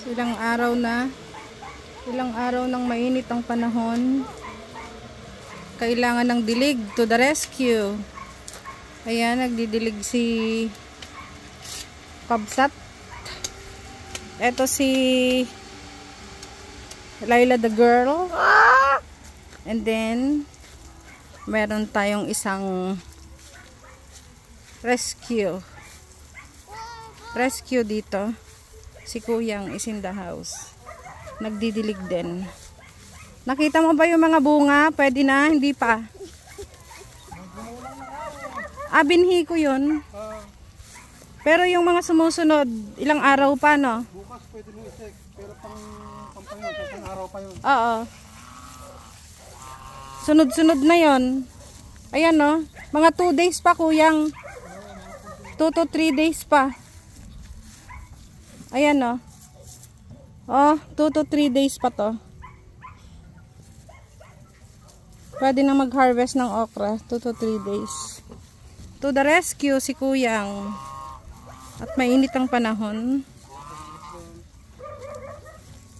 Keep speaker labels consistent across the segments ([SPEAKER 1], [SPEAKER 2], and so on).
[SPEAKER 1] Ilang araw ng mainit ang panahon. Kailangan ng dilig to the rescue. Ayan, nagdidilig si Kabsat. Eto si Laila the girl. And then meron tayong isang rescue dito. Si Kuyang is in the house. Nagdidilig din. Nakita mo ba yung mga bunga? Pwede na? Hindi pa. Binhi ko yun. Pero yung mga sumusunod, ilang araw pa, no?
[SPEAKER 2] Bukas pwede mo i-check. Pero pampayon, isang araw pa yun.
[SPEAKER 1] Oo. Sunod-sunod na yon. Ayan, no? Mga 2 days pa, Kuyang. 2 to 3 days pa. Ayan, no? 2 to 3 days pa to. Pwede na mag-harvest ng okra. 2 to 3 days. To the rescue, si Kuyang. At mainit ang panahon.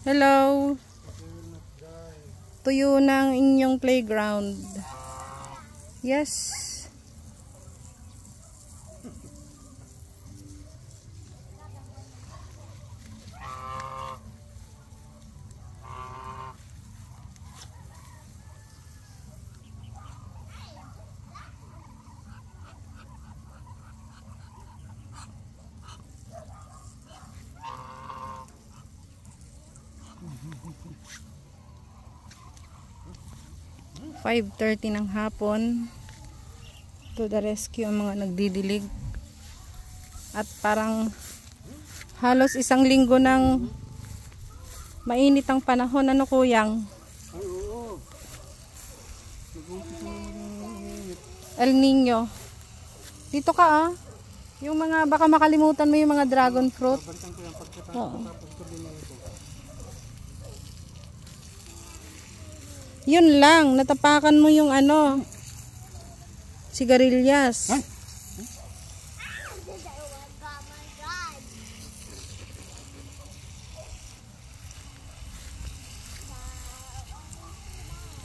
[SPEAKER 1] Hello. Tuyo ng inyong playground. Yes. (5:30) ng hapon. To the rescue ang mga nagdidilig. At parang halos 1 linggo ng mainit ang panahon. Ano, Kuyang?
[SPEAKER 2] Ay, oo.
[SPEAKER 1] El Nino. Dito ka, yung mga, baka makalimutan mo yung mga dragon fruit.
[SPEAKER 2] Balikan ko yung pagkatapos.
[SPEAKER 1] Oo.
[SPEAKER 2] Tapos ko din na ito.
[SPEAKER 1] Yun lang, natapakan mo yung ano, sigarilyas.
[SPEAKER 2] Ay!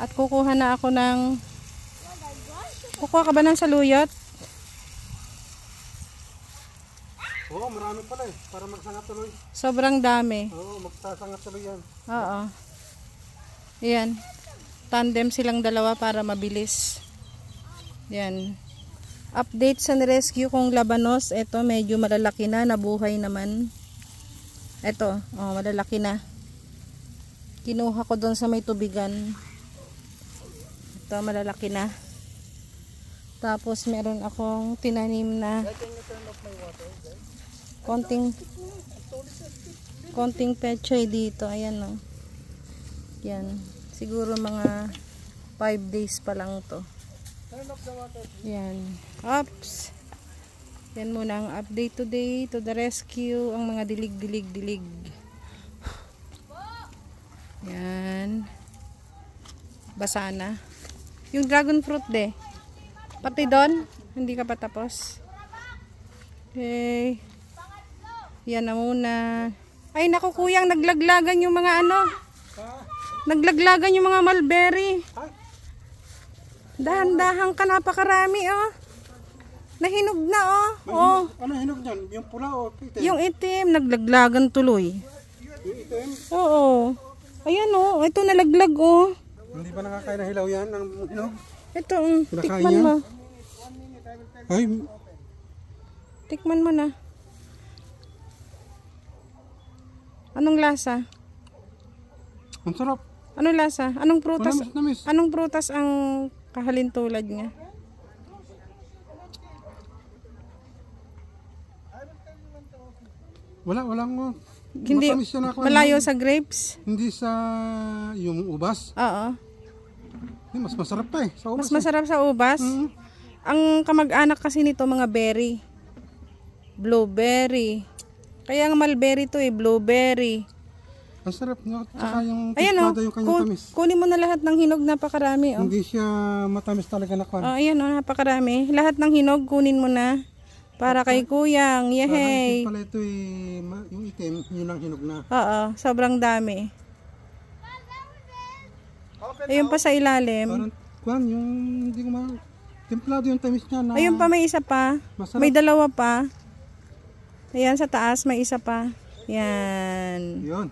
[SPEAKER 1] At kukuha na ako ng, kukuha ka ba ng saluyot?
[SPEAKER 2] Oo, marami pala eh. Para magsangat tuloy.
[SPEAKER 1] Sobrang dami.
[SPEAKER 2] Oo, magsasangat tuloy yan.
[SPEAKER 1] Oo. Ayan. Tandem silang dalawa para mabilis. Yan. Update sa rescue kong labanos. Ito medyo malalaki na. Nabuhay naman. Ito. Malalaki na. Kinuha ko doon sa may tubigan. Ito malalaki na. Tapos meron akong tinanim na konting pechay dito. Ayan, o. Yan. Siguro mga 5 days pa lang to. Yan. Oops. Yan muna ang update today. To the rescue. Ang mga dilig. Yan. Basa na. Yung dragon fruit pati doon. Hindi ka pa tapos. Okay. Yan na muna. Ay naku, Kuyang. Naglaglagan yung mga ano. Naglaglagan yung mga mulberry. Dahan-dahan ka, napakarami, oh. Nahinog na, oh.
[SPEAKER 2] Ano hinog niyan? Yung pula o itim?
[SPEAKER 1] Yung itim, naglaglagan tuloy.
[SPEAKER 2] Yung itim?
[SPEAKER 1] Oo. Ayan, oh. Ito nalaglag, oh.
[SPEAKER 2] Hindi ba nakakain na hilaw yan? Ang hinog?
[SPEAKER 1] Ito,
[SPEAKER 2] Kinakain
[SPEAKER 1] tikman
[SPEAKER 2] niya?
[SPEAKER 1] mo.
[SPEAKER 2] Ay,
[SPEAKER 1] Tikman mo na. Anong lasa?
[SPEAKER 2] ang sarap.
[SPEAKER 1] Anong lasa? Anong prutas?
[SPEAKER 2] Namis.
[SPEAKER 1] Anong prutas ang kahalintulad niya?
[SPEAKER 2] Walang
[SPEAKER 1] Hindi,
[SPEAKER 2] matamis yan ako.
[SPEAKER 1] malayo sa grapes?
[SPEAKER 2] Hindi sa yung ubas.
[SPEAKER 1] Oo.
[SPEAKER 2] Mas masarap pa eh. Sa ubas.
[SPEAKER 1] Mas masarap sa ubas? Ang kamag-anak kasi nito mga berry. Blueberry. Kaya ang mulberry to blueberry.
[SPEAKER 2] Ang sarap niya. Tsaka yung
[SPEAKER 1] Ayan,
[SPEAKER 2] tisplada yung kanyang tamis.
[SPEAKER 1] kunin mo na lahat ng hinog, napakarami.
[SPEAKER 2] Hindi siya matamis talaga na kwan.
[SPEAKER 1] Ayan, napakarami. Lahat ng hinog, kunin mo na. Para kay Kuyang.
[SPEAKER 2] Parang
[SPEAKER 1] Yehey.
[SPEAKER 2] pala ito yung itim, yun lang hinog na.
[SPEAKER 1] Oo, sobrang dami. Ayun pa sa ilalim.
[SPEAKER 2] Parang, kwan, yung hindi ko templado yung tamis niya na.
[SPEAKER 1] Ayun pa, may isa pa.
[SPEAKER 2] Masarap.
[SPEAKER 1] May dalawa pa. Ayan, sa taas may isa pa. Yan.
[SPEAKER 2] Yun.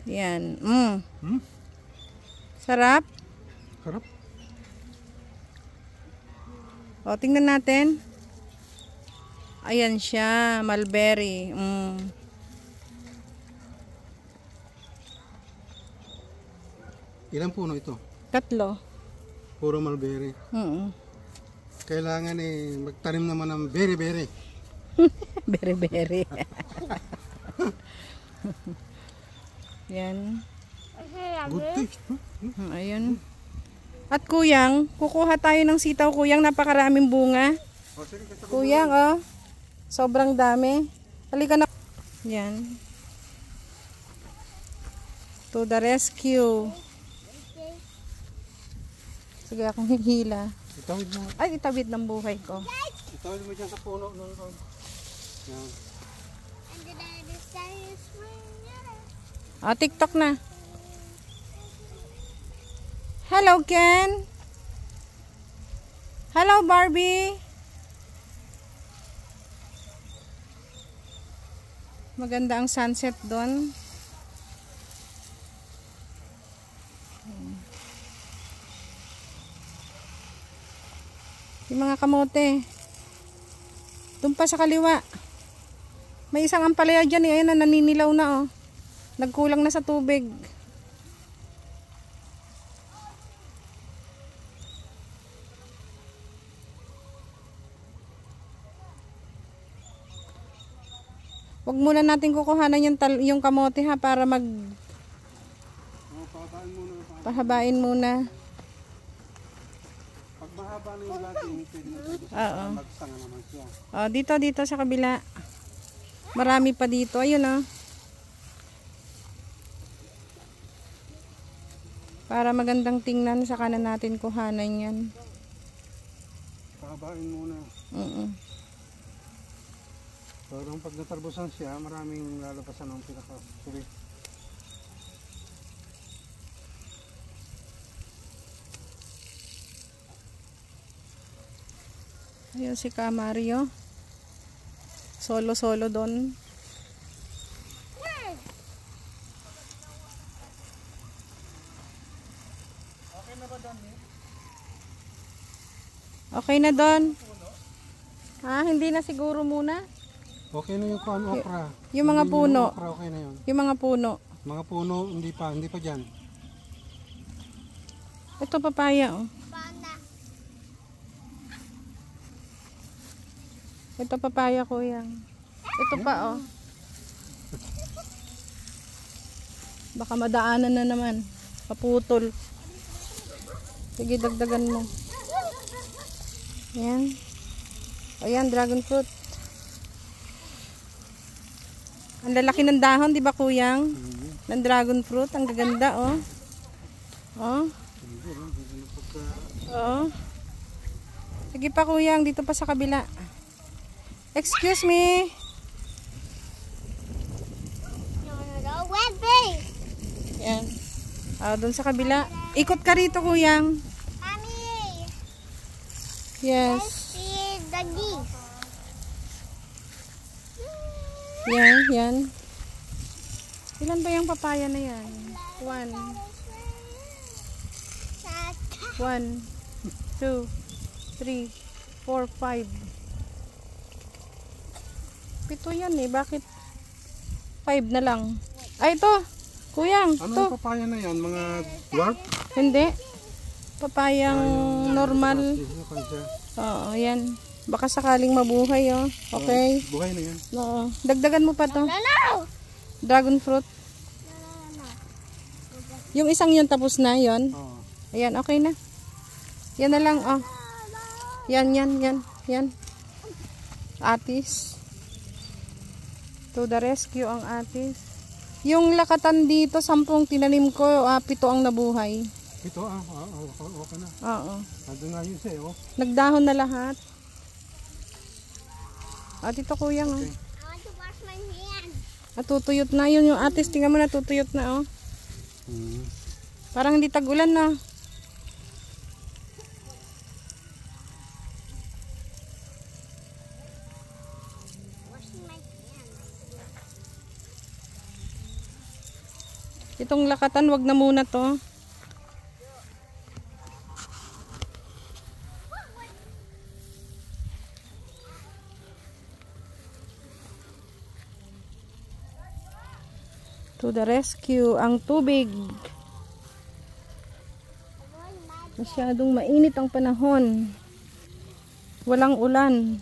[SPEAKER 1] Yan. Sarap.
[SPEAKER 2] Sarap.
[SPEAKER 1] O, tingnan natin. Ayan siya, mulberry.
[SPEAKER 2] Ilang puno ito?
[SPEAKER 1] 3.
[SPEAKER 2] Puro mulberry. Kailangan magtanim naman ng berry.
[SPEAKER 1] Berry. Yan.
[SPEAKER 2] Good taste.
[SPEAKER 1] Ayun. At Kuyang, kukuha tayo ng sitaw, Kuyang. Napakaraming bunga. Kuyang, oh. Sobrang dami. Halika na. Yan. To the rescue. Sige, akong hihila.
[SPEAKER 2] Itawid mo.
[SPEAKER 1] Ay, itawid ng buhay ko.
[SPEAKER 2] Itawid mo dyan sa puno. Yan.
[SPEAKER 1] TikTok na. Hello, Ken. Hello, Barbie. Maganda ang sunset doon. Yung mga kamote. Doon pa sa kaliwa. May isang ampalaya dyan eh. Ayun na, naninilaw na oh. Nagkulang na sa tubig. Huwag muna natin kukuhanan yung kamote ha para pahabain muna.
[SPEAKER 2] Pag mahaba na yung lagi, pwede
[SPEAKER 1] Oo.
[SPEAKER 2] magsanga naman siya.
[SPEAKER 1] Dito sa kabila. Marami pa dito. Ayun oh. Para magandang tingnan, saka na natin kuhanan yan.
[SPEAKER 2] Pahabain muna. Parang pag natarbusan siya, maraming lalabasan ng pinaka-suri.
[SPEAKER 1] Ayun si Ka Mario. Solo doon. Okay na doon. Hindi na siguro muna.
[SPEAKER 2] Okay na yung okra.
[SPEAKER 1] Yung mga puno.
[SPEAKER 2] Okra, okay na yun.
[SPEAKER 1] Yung mga puno.
[SPEAKER 2] Mga puno, hindi pa dyan.
[SPEAKER 1] Ito papaya oh. Ito papaya ko yan. Ito pa oh. Baka madaanan na naman. Paputol. Sige, dagdagan mo. Ayan. Ayan, dragon fruit. Ang lalaki ng dahon, di ba Kuyang? Ng dragon fruit, ang gaganda oh. Oh. Oo. Sige pa Kuyang, dito pa sa kabila. Excuse me. Yan. Doon sa kabila. Ikot ka rito Kuyang.
[SPEAKER 3] Mommy.
[SPEAKER 1] Yes.
[SPEAKER 3] See the geese.
[SPEAKER 1] Yan. Ilan ba yung papaya na yan? 1, 2, 3, 4, 5. 7 yan eh. Bakit 5 na lang? Ito. Kuyang.
[SPEAKER 2] Ano
[SPEAKER 1] Ito.
[SPEAKER 2] yung papaya na yan? Mga dwarf?
[SPEAKER 1] Hindi. Papayang normal.
[SPEAKER 2] Siya.
[SPEAKER 1] Oo, yan. Baka sakaling mabuhay oh. Okay.
[SPEAKER 2] Buhay na yan.
[SPEAKER 1] Oo. Dagdagan mo pa to.
[SPEAKER 3] No.
[SPEAKER 1] Dragon fruit. Yung isang yun tapos na yon.
[SPEAKER 2] Oo.
[SPEAKER 1] Ayan, okay na. Yan na lang oh. Yan. Atis. To the rescue ang atis. Yung lakatan dito, 10 tinanim ko, 7 ang nabuhay.
[SPEAKER 2] Ito okay na.
[SPEAKER 1] Oo.
[SPEAKER 2] Ando na yun siya oh.
[SPEAKER 1] Nagdahon na lahat. At ito kuya, oh.
[SPEAKER 2] Okay.
[SPEAKER 3] I want to wash my hands.
[SPEAKER 1] Natutuyot na yun. Yung atis, tingnan mo natutuyot na, oh.
[SPEAKER 2] Hmm.
[SPEAKER 1] Parang hindi tag-ulan na.
[SPEAKER 3] Washing my hands.
[SPEAKER 1] Itong lakatan, wag na muna to. To the rescue, ang tubig. Masyadong mainit ang panahon. Walang ulan.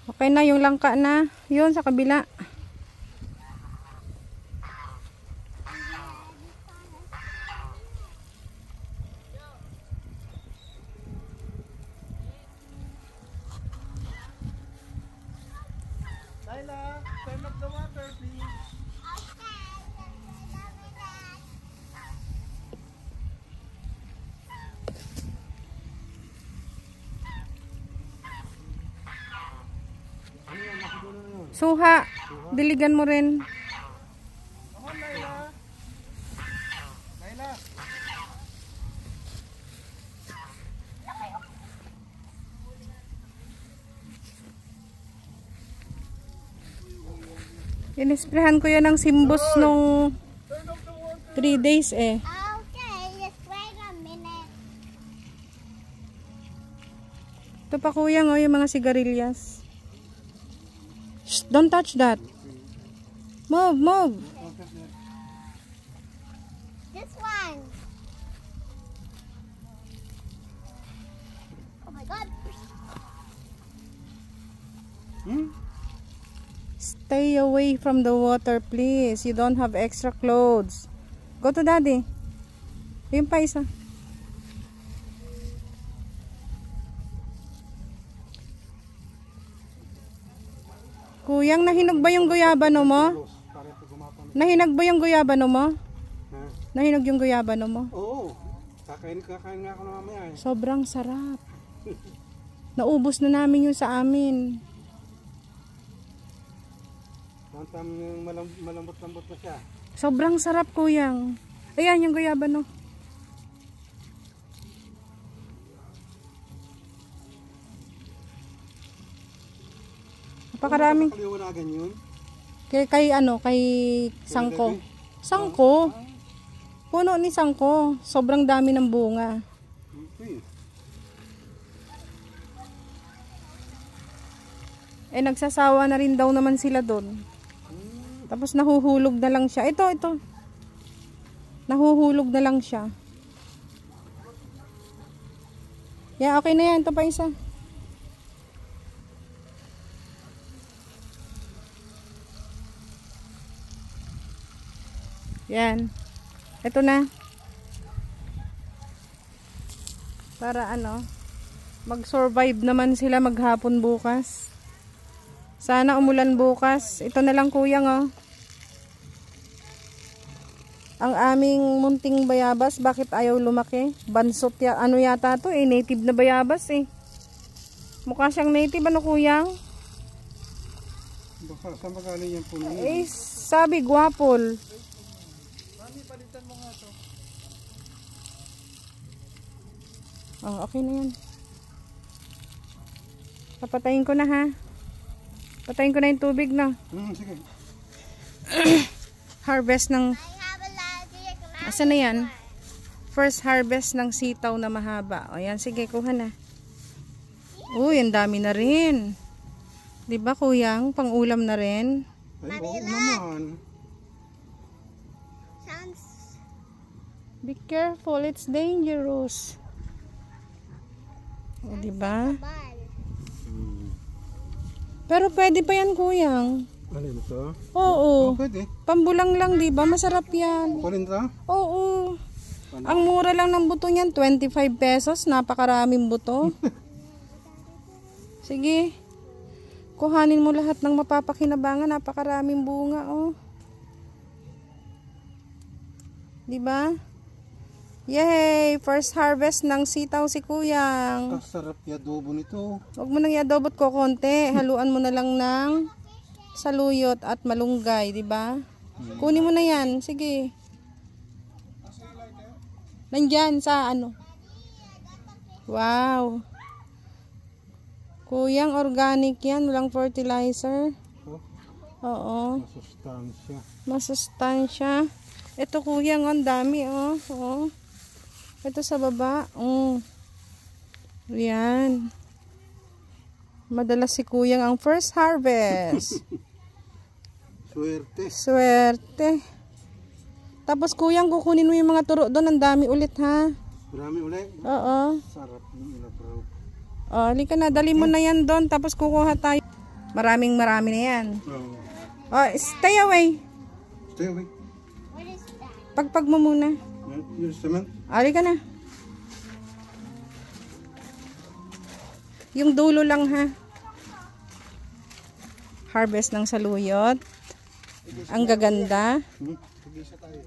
[SPEAKER 1] Okay na yung langka na. Yun sa kabila.
[SPEAKER 2] Laila, turn up the water, please. Ano yan? Nakadulo na yun.
[SPEAKER 1] Suha. Diligan mo rin.
[SPEAKER 2] Come on, Laila. Laila.
[SPEAKER 1] Inisprehan ko yan ng simbos nung 3 days eh.
[SPEAKER 3] Okay, just wait a minute.
[SPEAKER 1] Ito pa kuya, oh, yung mga sigarilyas. Shh, don't touch that. Move, move.
[SPEAKER 3] This one. Oh my God.
[SPEAKER 2] Hmm?
[SPEAKER 1] Stay away from the water, please. You don't have extra clothes. Go to daddy. Yung pa isa. Kuyang, nahinog ba yung guyabano mo?
[SPEAKER 2] Para ito gumapang.
[SPEAKER 1] Nahinog ba yung guyabano mo?
[SPEAKER 2] Ha?
[SPEAKER 1] Nahinog yung guyabano mo?
[SPEAKER 2] Oo. Kakain nga ako na mamaya eh.
[SPEAKER 1] Sobrang sarap. Naubos na namin yung sa amin.
[SPEAKER 2] Mantam yung malambot-lambot na siya.
[SPEAKER 1] Sobrang sarap kuyang. Ayan yung guyabano. Napakaraming.
[SPEAKER 2] Kaliwanagan yun.
[SPEAKER 1] Kay ano, kay Sangko. Sangko. Puno ni Sangko. Sobrang dami ng bunga.
[SPEAKER 2] Okay.
[SPEAKER 1] Eh nagsasawa na rin daw naman sila doon. Tapos nahuhulog na lang siya. Ito. Nahuhulog na lang siya. Yeah, okay na yan. Ito pa isa. Yan. Ito na. Para ano, mag-survive naman sila maghapon bukas. Sana umulan bukas. Ito na lang kuyang, oh. Ang aming munting bayabas, bakit ayaw lumaki? Bansot ya, ano yata to eh, native na bayabas eh. Mukha siyang native, ano kuyang?
[SPEAKER 2] Baka saan ba galing yung puno
[SPEAKER 1] Eh, sabi guwapol.
[SPEAKER 2] Mami, palitan mo nga to.
[SPEAKER 1] Oh, okay na yan. Papatayin ko na ha. Patayin ko na yung tubig na.
[SPEAKER 2] Sige.
[SPEAKER 1] Harvest ng...
[SPEAKER 3] I have a lot of
[SPEAKER 1] Asan na yan? First harvest ng sitaw na mahaba. O yan, sige, kuha na. Uy, ang dami na rin. Diba kuyang? Pang-ulam na rin.
[SPEAKER 2] Ay, oo naman.
[SPEAKER 3] Sounds
[SPEAKER 1] Be careful, it's dangerous. O, diba?
[SPEAKER 3] bad.
[SPEAKER 1] Pero pwede pa yan, kuyang.
[SPEAKER 2] Ano yun ito?
[SPEAKER 1] Oo.
[SPEAKER 2] Pwede.
[SPEAKER 1] Pambulang lang, diba? Masarap yan.
[SPEAKER 2] Kunin ito?
[SPEAKER 1] Oo. Ang mura lang ng buto niyan, 25 pesos. Napakaraming buto. Sige. Kuhanin mo lahat ng mapapakinabangan. Napakaraming bunga, oh. Diba? Yay! First harvest ng sitaw si Kuyang.
[SPEAKER 2] Sarap yung adobo nito.
[SPEAKER 1] Huwag mo nang i-adobo ko konti. Haluan mo na lang ng saluyot at malunggay, diba? Kunin mo na yan. Sige. Nandyan sa ano. Wow. Kuyang, organic yan. Walang fertilizer.
[SPEAKER 2] Oh,
[SPEAKER 1] Oo.
[SPEAKER 2] masustansya.
[SPEAKER 1] Masustansya. Ito Kuyang, ang dami, oh. Oh. Ito sa baba. Oh. Yan. Madalas si Kuyang ang first harvest.
[SPEAKER 2] Swerte.
[SPEAKER 1] Swerte. Tapos Kuyang, kukunin mo yung mga turo doon. Ang dami ulit, ha?
[SPEAKER 2] Marami ulit.
[SPEAKER 1] Oo.
[SPEAKER 2] Sarap ng ilabraw.
[SPEAKER 1] Oh, halika na. Dali mo na yan doon. Tapos kukuha tayo. Marami na yan.
[SPEAKER 2] Oh.
[SPEAKER 1] Oh, stay away.
[SPEAKER 2] Stay away.
[SPEAKER 3] What is that?
[SPEAKER 1] Pagpag mo muna.
[SPEAKER 2] Yung cement.
[SPEAKER 1] Halika na. Yung dulo lang, ha? Harvest ng saluyot. Ang gaganda.
[SPEAKER 2] Tigisa tayo.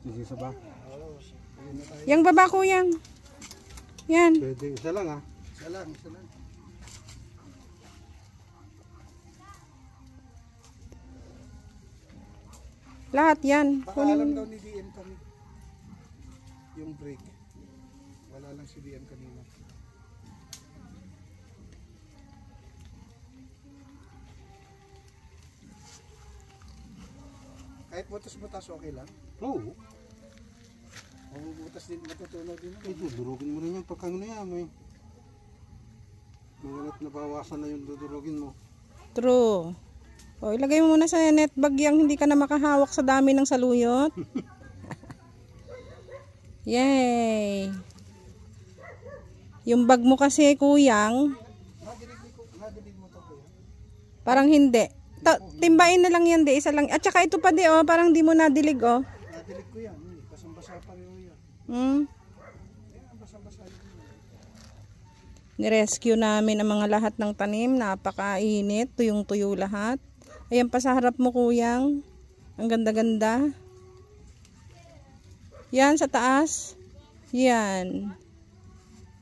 [SPEAKER 2] Tigisa ba?
[SPEAKER 1] Yang baba Kuyang. Yan.
[SPEAKER 2] Pwede. Isa lang, ha? Isa lang.
[SPEAKER 1] Lahat yan.
[SPEAKER 4] Baka alam daw ni DM kami yung break. Wala lang si DM kanina. Kahit butas-butas okay lang.
[SPEAKER 2] Oo.
[SPEAKER 4] O butas din, matutunaw din.
[SPEAKER 2] Eh, dudurugin mo na yan pagka ano yan, eh. Mga nabawasan na yung dudurugin mo.
[SPEAKER 1] True. O, ilagay mo muna sa net bag yang hindi ka na makahawak sa dami ng saluyot. Yay! Yung bag mo kasi Kuyang,
[SPEAKER 4] Nadilig mo to kuya.
[SPEAKER 1] parang hindi. Timbain na lang yan, di. Isa lang. At saka ito pa di, oh. Parang di mo nadilig, oh.
[SPEAKER 4] Nadilig ko yan. Basang-basa pa rin yan.
[SPEAKER 1] Hmm.
[SPEAKER 4] Yan, basang-basa yun.
[SPEAKER 1] Nirescue namin ang mga lahat ng tanim. Napakainit. Tuyong-tuyo lahat. Ayan pa sa harap mo, Kuyang. Ang ganda-ganda. Yan sa taas. Yan.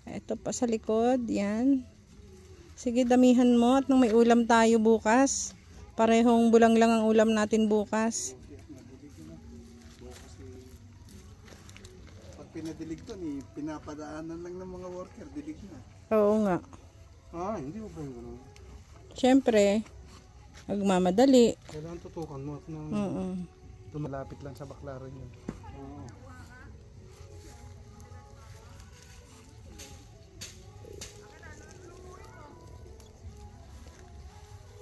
[SPEAKER 1] Ito pa sa likod. Yan. Sige, damihan mo at nang may ulam tayo bukas. Parehong bulang lang ang ulam natin bukas.
[SPEAKER 4] Pag pinadilig to, pinapadaanan lang ng mga worker. Dilig na.
[SPEAKER 1] Oo nga.
[SPEAKER 2] Ah, hindi mo ba yung gano'n?
[SPEAKER 1] Siyempre, magmamadali.
[SPEAKER 2] Kailangan tutukan mo at nang...
[SPEAKER 4] Malapit lang sa baklaran yun.
[SPEAKER 2] Oo.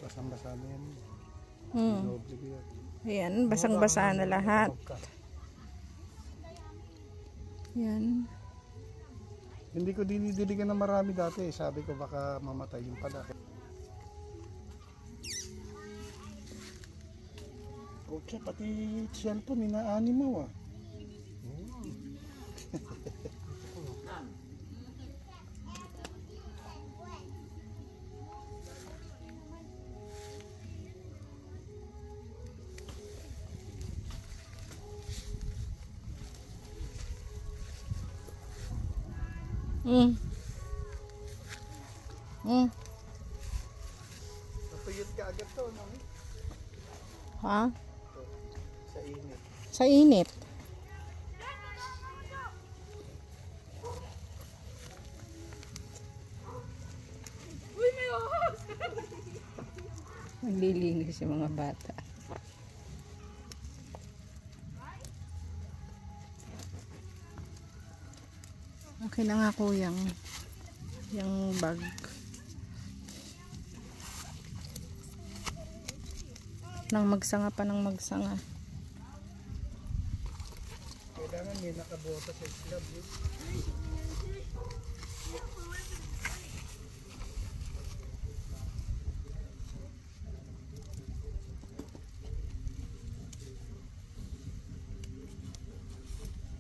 [SPEAKER 4] Basang-basa na yan. Doble ko yan.
[SPEAKER 1] Ayan, basang-basa na lahat. Yan.
[SPEAKER 4] Hindi ko dinidiligan na marami dati. Sabi ko baka mamatay yung pala. Okay, pati cellphone inaani mo ah. Natuyot ka agad to, no?
[SPEAKER 1] Ha?
[SPEAKER 4] Sa init.
[SPEAKER 1] Sa init. Naglilinis yung mga bata. Okay na nga Kuyang yung bag. Nang magsanga pa ng magsanga.
[SPEAKER 4] Kailangan may nakabota sa slab.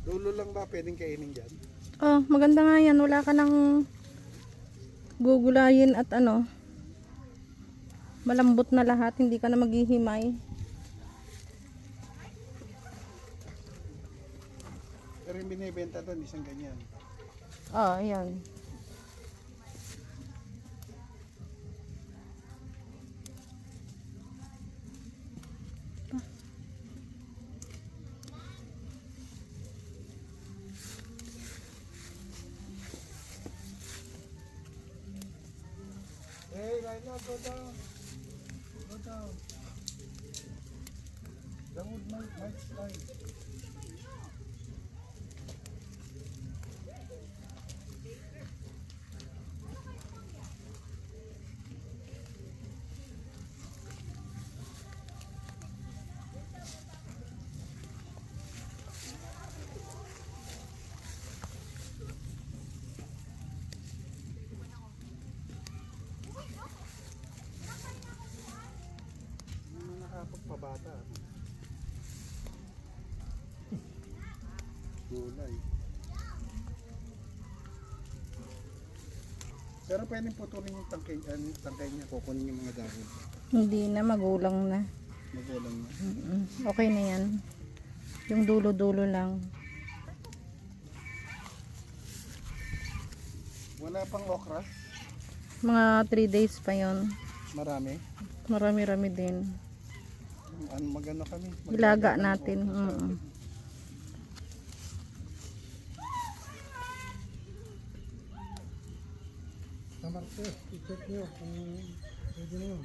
[SPEAKER 4] Dulo lang ba pwedeng kainin dyan?
[SPEAKER 1] Oh, maganda nga yan. Wala ka ng gugulayin at ano, malambot na lahat, hindi ka na maghihimay.
[SPEAKER 4] Pero yung binibenta doon, isang ganyan.
[SPEAKER 1] Ayan.
[SPEAKER 4] Hey, Lila, go down. Go down. The wood might slide. Nakapagpabata. Gulay. Pero pwedeng putulin yung tangkay niya, kukunin yung mga dahon.
[SPEAKER 1] Hindi na, magulang na.
[SPEAKER 4] Magulang na.
[SPEAKER 1] Okay na yan. Yung dulo-dulo lang.
[SPEAKER 4] Wala pang okra?
[SPEAKER 1] Mga 3 days pa yon.
[SPEAKER 4] Marami.
[SPEAKER 1] Marami-rami din.
[SPEAKER 4] Magano kami?
[SPEAKER 1] Ilaga natin.
[SPEAKER 2] Martes, i-check nyo kung pwede na yun.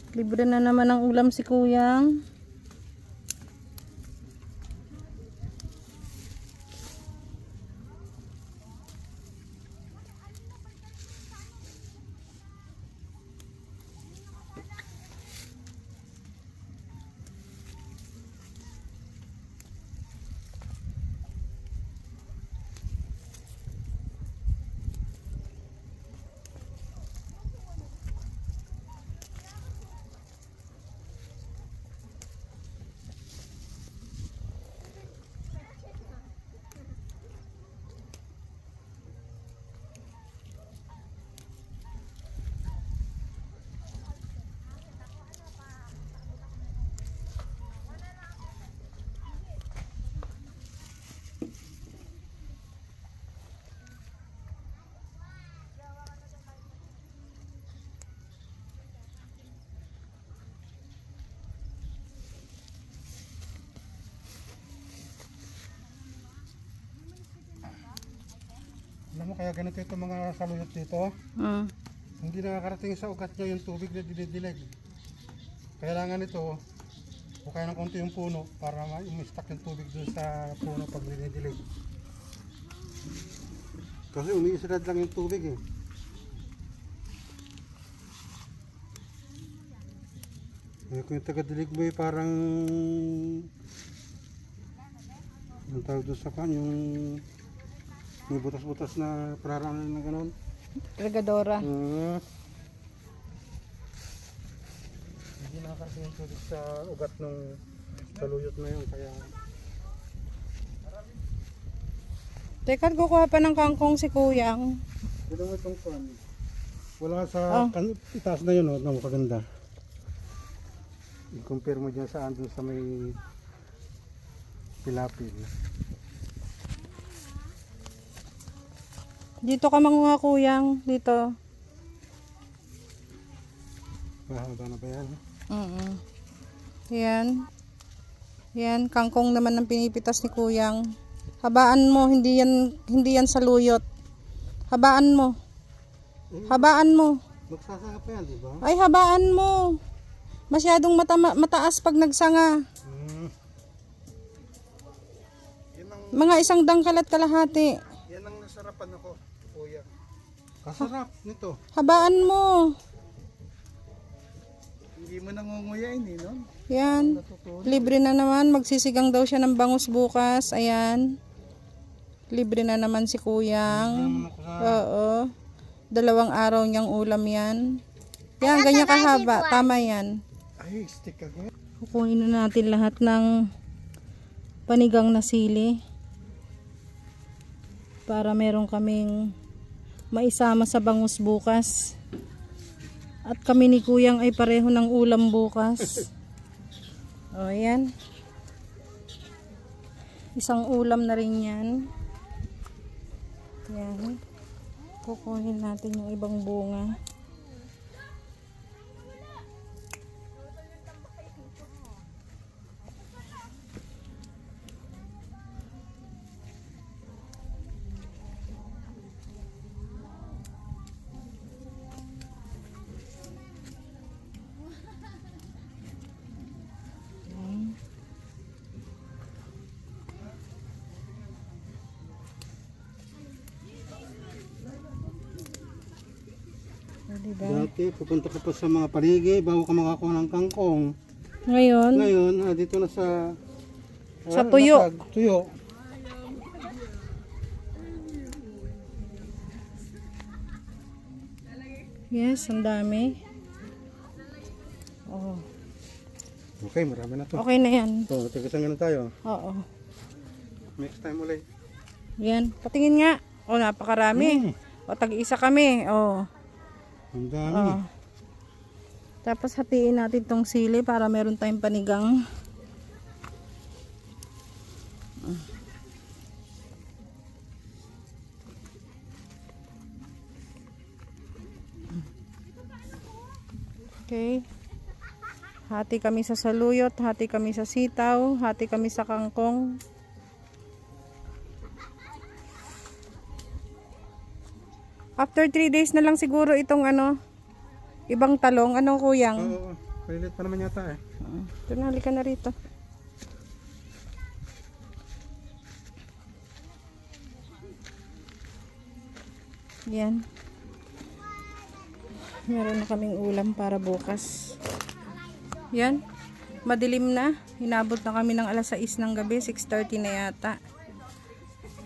[SPEAKER 1] Libre na naman ang ulam si Kuyang.
[SPEAKER 2] Alam mo, kaya ganito itong mga saluyot dito. Hindi nakakarating sa ugat niya yung tubig na dinidilig. Kailangan ito, o kaya ng konti yung puno para ma-stack yung tubig doon sa puno pag dinidilig. Kasi umiisalad lang yung tubig eh. Eh, kung yung taga-dilig mo eh, parang ang tawag doon sa kan, yung may butas-butas na pararaan na gano'n.
[SPEAKER 1] Regadora.
[SPEAKER 2] Hindi nakakarating yung tubig sa ugat ng saluyot na yun, kaya
[SPEAKER 1] Teka, kukuha pa ng kangkong si Kuyang.
[SPEAKER 2] ito mo itong pan. Wala sa itaas na yun, no, kaganda. I-compare mo dyan sa andun sa may pilapil.
[SPEAKER 1] Dito ka manguha, Kuyang. Dito.
[SPEAKER 2] Mahaba na ba yan?
[SPEAKER 1] Yan. Yan, kangkong naman ang pinipitas ni Kuyang. Habaan mo, hindi yan saluyot. Habaan mo. Habaan mo.
[SPEAKER 2] Magsasaka pa yan, di ba?
[SPEAKER 1] Ay, habaan mo. Masyadong mataas pag nagsanga. Mga 1 dangkal at kalahati.
[SPEAKER 4] Yan ang nasarapan ako, kuya.
[SPEAKER 2] Kasarap nito.
[SPEAKER 1] Habaan mo.
[SPEAKER 4] Hindi mo nangunguyain eh, no?
[SPEAKER 1] Yan. Libre na naman. Magsisigang daw siya ng bangus bukas. Ayan. Libre na naman si Kuyang. Oo. 2 araw niyang ulam yan. Yan, ganyan kahaba. Tama yan.
[SPEAKER 4] Ay, stick again.
[SPEAKER 1] Kukunin na natin lahat ng panigang na sili. Para meron kaming maisama sa bangus bukas. At kami ni Kuyang ay pareho ng ulam bukas. O, yan. Isang ulam na rin yan. Yan. Kukunin natin yung ibang bunga. Diba?
[SPEAKER 2] Dati, pupunta ka pa sa mga paligi bago ka makakuha ng kangkong.
[SPEAKER 1] Ngayon,
[SPEAKER 2] Dito na sa...
[SPEAKER 1] Sa tuyo.
[SPEAKER 2] Tuyo.
[SPEAKER 1] yes, ang dami. Oh.
[SPEAKER 2] Okay, marami na to.
[SPEAKER 1] Okay na yan.
[SPEAKER 2] So, tigasan na tayo.
[SPEAKER 1] Oo.
[SPEAKER 2] Next time ulit.
[SPEAKER 1] Yan. Patingin nga. O, napakarami. O, tag-isa kami. O.
[SPEAKER 2] Ang dami.
[SPEAKER 1] Oh. Tapos hatiin natin tong sili para meron tayong panigang. Okay. Hati kami sa saluyot, hati kami sa sitaw, hati kami sa kangkong. After 3 days na lang siguro itong ibang talong. Anong Kuyang?
[SPEAKER 2] Oo, pailit pa naman yata eh.
[SPEAKER 1] Ito na, halika na rito. Yan. Meron na kaming ulam para bukas. Yan. Madilim na. Hinabot na kami ng alas 6 ng gabi. 6:30 na yata.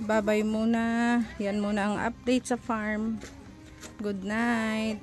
[SPEAKER 1] Babay muna. Yan muna ang update sa farm. Good night.